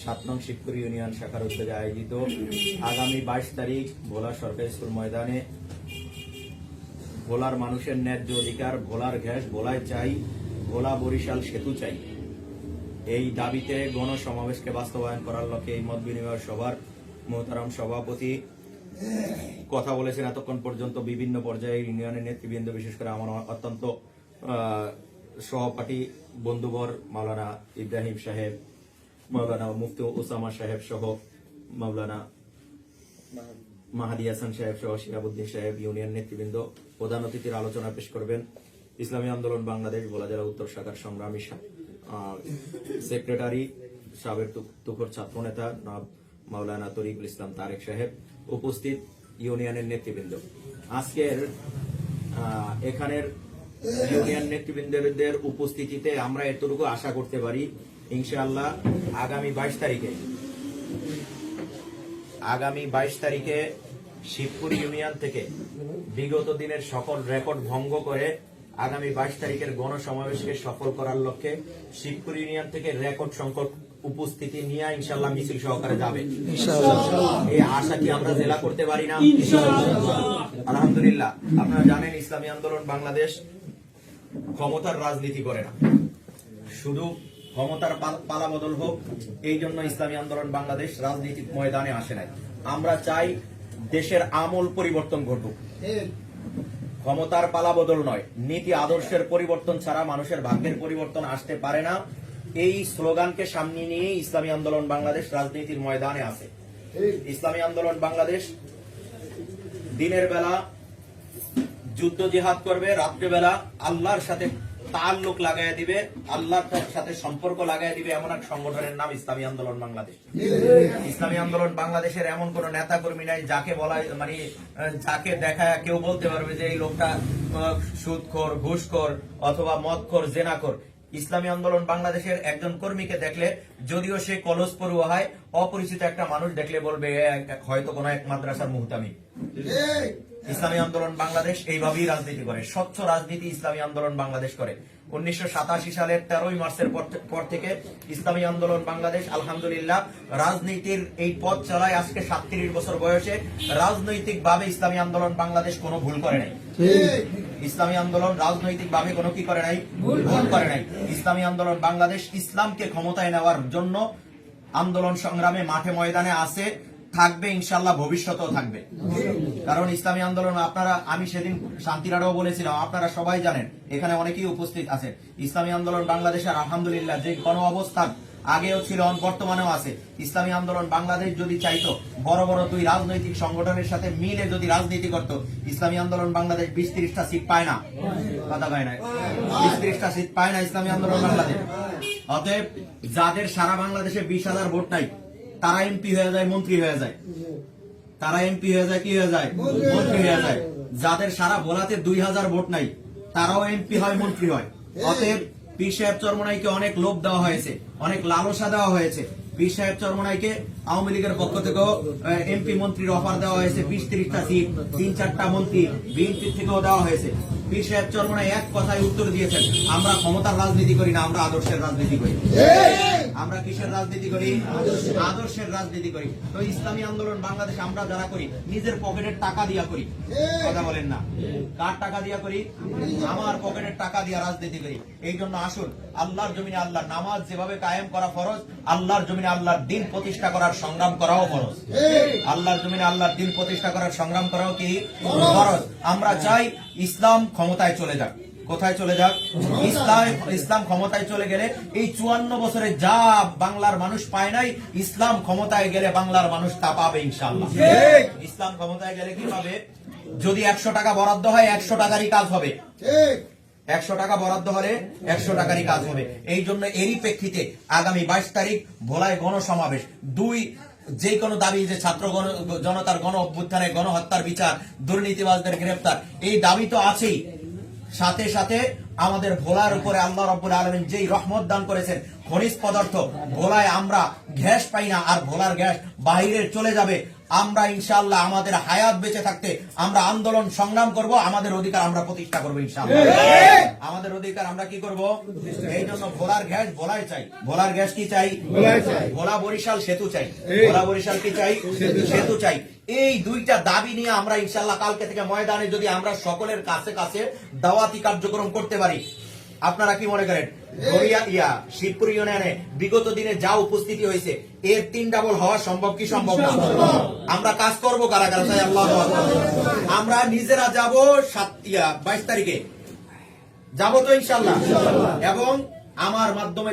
7 নং শিবপুর ইউনিয়ন শাখার উদ্যোগে আয়োজিত আগামী 22 তারিখ ভোলা সরকারি স্কুল ময়দানে ভোলার মানুষের ন্যায্য অধিকার, ভোলার গ্যাস ভোলায় চাই, ভোলা বরিশাল সেতু চাই, এই দাবিতে গণসমাবেশকে বাস্তবায়ন করার লক্ষ্যে এই মত বিনিময় সভার মোহতারাম সভাপতি কথা বলেছেন। এতক্ষণ পর্যন্ত বিভিন্ন পর্যায়ে ইউনিয়নের নেতৃবৃন্দ, বিশেষ করে আমার অত্যন্ত সহপাঠী বন্ধুবর মাওলানা ইব্রাহিম সাহেব, মাওলানা মুফতি ওসামা সাহেব সহ মাওলানা মাহাদি হাসান সাহেব সহ শিহাবুদ্দিন সাহেব, ইউনিয়ন নেতৃবৃন্দ প্রধান অতিথির আলোচনা পেশ করবেন। ইসলামী আন্দোলন বাংলাদেশ ভোলা জেলা উত্তর শাখার সংগ্রামী সেক্রেটারি সাবেক তুখোর ছাত্র নেতা মাওলানা তরিকুল ইসলাম তারেক সাহেব, উপস্থিত ইউনিয়নের নেতৃবৃন্দ। আজকের এখানের ইউনিয়ন নেতৃবৃন্দদের উপস্থিতিতে আমরা এতটুকু আশা করতে পারি, ইনশাআল্লাহ আগামী 22 তারিখে শিবপুর ইউনিয়ন থেকে বিগত দিনের সকল রেকর্ড ভঙ্গ করে আগামী 22 তারিখের গণসমাবেশকে সফল করার লক্ষ্যে শিবপুর ইউনিয়ন থেকে রেকর্ড সংখ্যক উপস্থিতি নিয়ে ইনশাআল্লাহ মিছিল সহকারে যাবে। এই আশা কি আমরা জেলা করতে পারি না? আলহামদুলিল্লাহ। আপনারা জানেন ইসলামী আন্দোলন বাংলাদেশ ক্ষমতার রাজনীতি করে না, শুধু ক্ষমতার পালা বদল হোক এই জন্য ইসলামী আন্দোলন বাংলাদেশ রাজনীতিক ময়দানে আসে নাই। আমরা চাই দেশের আমূল পরিবর্তন ঘটুক, ক্ষমতার পালা বদল নয়। নীতি আদর্শের পরিবর্তন ছাড়া মানুষের ভাগ্যের পরিবর্তন আসতে পারে না। এই স্লোগানকে সামনে নিয়ে ইসলামী আন্দোলন বাংলাদেশ রাজনীতির ময়দানে আছে। ইসলামী আন্দোলন বাংলাদেশ দিনের বেলা যুদ্ধ জিহাদ করবে, রাত্রেবেলা আল্লাহর সাথে তাল্লুক লাগাই দিবে, আল্লাহর সাথে সম্পর্ক লাগাই দিবে, এমন এক সংগঠনের নাম ইসলামী আন্দোলন বাংলাদেশ। ইসলামী আন্দোলন বাংলাদেশের এমন কোন নেতা কর্মী নাই যাকে বলা যাকে দেখায় কেউ বলতে পারবে যে এই লোকটা সুদখোর, ঘুষখোর অথবা মদখোর, জেনাখোর। ইসলামী আন্দোলন বাংলাদেশের একজন কর্মীকে দেখলে, যদিও সে কলেজ পড়ুয়া হয়, অপরিচিত একটা মানুষ দেখলে বলবে হয়তো কোন এক মাদ্রাসার মুহতামি। ইসলামী আন্দোলন বাংলাদেশ এইভাবেই রাজনীতি করে, স্বচ্ছ রাজনীতি ইসলামী আন্দোলন বাংলাদেশ করে। 1987 সালের 13 মার্চের পর থেকে ইসলামী আন্দোলন বাংলাদেশ আলহামদুলিল্লাহ রাজনীতির এই পথ চালায়। আজকে 37 বছর বয়সে রাজনৈতিক ভাবে ইসলামী আন্দোলন বাংলাদেশ কোনো ভুল করে নাই। ইসলামী আন্দোলন রাজনৈতিক ভাবে কোনো কি করে নাই, ভুল করে নাই। ইসলামী আন্দোলন বাংলাদেশ ইসলামকে ক্ষমতায় নেওয়ার জন্য আন্দোলন সংগ্রামে মাঠে ময়দানে আছে, থাকবে, ইনশাআল্লাহ ভবিষ্যতেও থাকবে। কারণ ইসলামী আন্দোলন আমি সেদিন শান্তিরাটাও বলেছিলাম, আপনারা সবাই জানেন, এখানে অনেকেই উপস্থিত আছেন। ইসলামী আন্দোলন বাংলাদেশের আলহামদুলিল্লাহ যে গণ অবস্থান আগেও ছিল, বর্তমানেও আছে। ইসলামী আন্দোলন বাংলাদেশ যদি চাইতো বড় বড় 2 রাজনৈতিক সংগঠনের সাথে মিলে যদি রাজনীতি করত, ইসলামী আন্দোলন বাংলাদেশ 20-30টা সিট পায় না, কথা পায় না, 20-30টা সিট পায় না ইসলামী আন্দোলন বাংলাদেশ। অতএব যাদের সারা বাংলাদেশে 20,000 ভোট নাই, তারা এমপি হয়ে যায়, মন্ত্রী হয়ে যায়, তারা এমপি হয়ে যায়, কি হয়ে যায়, মন্ত্রী হয়ে যায়। যাদের সারা ভোলাতে 2,000 ভোট নাই, তারাও এমপি হয়, মন্ত্রী হয়। অতএব পীর সাহেব চরমনাইকে অনেক লোভ দেওয়া হয়েছে, অনেক লালসা দেওয়া হয়েছে। পীর সাহেব চরমনাইকে আওয়ামী লীগের পক্ষ থেকেও এমপি মন্ত্রীর অফার দেওয়া হয়েছে, 20-30টা সিট, 3-4টা মন্ত্রী বিএনপি থেকেও দেওয়া হয়েছে। পীর সাহেব চরমনাই এক কথায় উত্তর দিয়েছেন, আমরা ক্ষমতার রাজনীতি করি না, আমরা আদর্শের রাজনীতি করি। আমরা কিসের রাজনীতি করি? আদর্শের রাজনীতি করি। তো ইসলামী আন্দোলন বাংলাদেশ আমরা যারা করি, নিজের পকেটের টাকা দিয়া করি, কথা বলেন না, কার টাকা দিয়া করি? আমার পকেটের টাকা দিয়া রাজনীতি করি। এই জন্য আসুন, আল্লাহর জমিনে আল্লাহর নামাজ যেভাবে কায়েম করা ফরজ, আল্লাহর জমিনে আল্লাহর দিন প্রতিষ্ঠা করার সংগ্রাম করাও ফরজ। আল্লাহর জমিনে আল্লাহর দিন প্রতিষ্ঠা করার সংগ্রাম করাও কি ফরজ? আমরা চাই ইসলাম ক্ষমতায় চলে যাক। কোথায় চলে যাক? ইসলাম ক্ষমতায় চলে গেলে এই 54 বছরে যা বাংলার মানুষ পায় নাই, ইসলাম ক্ষমতায় গেলে বাংলার মানুষ তা পাবে ইনশাআল্লাহ। ইসলাম ক্ষমতায় গেলে কি পাবে? যদি 100 টাকা বরাদ্দ হয়, 100 টাকারই কাজ হবে। 100 টাকা বরাদ্দ হলে 100 টাকারই কাজ হবে। এই জন্য এরই প্রেক্ষিতে আগামী 22 তারিখ ভোলায় গণসমাবেশ। 2 যে কোনো দাবি, যে ছাত্র জনতার গণ অভ্যুত্থানে গণহত্যার বিচার, দুর্নীতিবাজদের গ্রেফতার, এই দাবি তো আছেই। সাথে সাথে আমাদের ভোলার উপরে আল্লাহ রাব্বুল আলামিন যেই রহমত দান করেছেন, খনিজ পদার্থ, ভোলায় আমরা গ্যাস পাই না, আর ভোলার গ্যাস বাইরে চলে যাবে। আমরা ইনশাআল্লাহ আমাদের হায়াত বেঁচে থাকতে আমরা আন্দোলন সংগ্রাম করব, আমাদের অধিকার আমরা প্রতিষ্ঠা করবো ইনশাআল্লাহ। আমাদের অধিকার আমরা কি করব? এই জন্য ভোলার গ্যাস ভোলায় চাই। ভোলার গ্যাস কি চাই? ভোলা বরিশাল সেতু চাই। ভোলা বরিশাল কি চাই? সেতু চাই। এই দুইটা দাবি নিয়ে আমরা ইনশাআল্লাহ কালকে থেকে ময়দানে যদি আমরা সকলের কাছে কাছে দাওয়াতি কার্যক্রম করতে পারি, আপনারা কি মনে করেন শিবপুর ইউনিয়নে বিগত দিনে যা উপস্থিতি হয়েছে এর 3 ডাবল হওয়া সম্ভব কি সম্ভব না? আমরা কাজ করব কারা কারা চাই? আল্লাহু আকবার। আমরা নিজেরা যাব 22 তারিখে যাব তো ইনশাআল্লাহ, এবং আমার মাধ্যমে